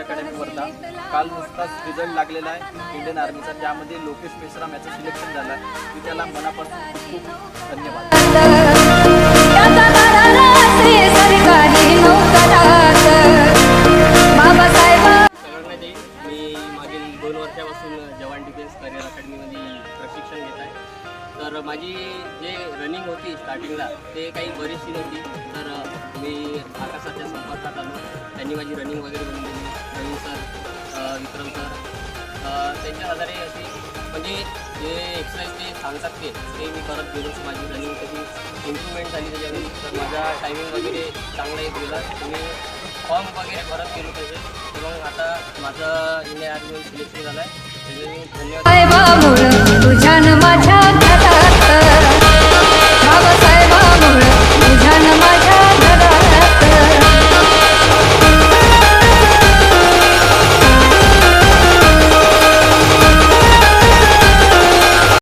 Academy Wardha काल नुकताच result लागलेला आहे इंडियन आर्मीचा, ज्यामध्ये लोकेश मेश्राम याचं सिलेक्शन झालं आहे. मी त्याला मनापासून खूप खूप धन्यवाद. मी मागील 2 वर्षापासून जवान डिफेन्स करिअर अकॅडमीमध्ये प्रशिक्षण घेत आहे. तर माझी जे रनिंग होती स्टार्टिंगला ते काही बरीचशी नव्हती. तर मी आकाशाच्या संपर्कात आलो, त्यांनी माझी रनिंग वगैरे बनवली. रनिंग सर, विक्रम सर, त्यांच्या आधारे अशी म्हणजे जे एक्सरसाइज ते सांगतात ते मी करत गेलो. माझी रनिंग कशी इम्प्रूव्हमेंट झाली त्याच्यामध्ये. तर माझा टायमिंग वगैरे चांगला येत गेला. मी फॉर्म वगैरे भरत गेलो त्याचे. तर मग आता माझं इंडियन आर्मीमध्ये सिलेक्शन झालं आहे. त्याचे धन्यवाद.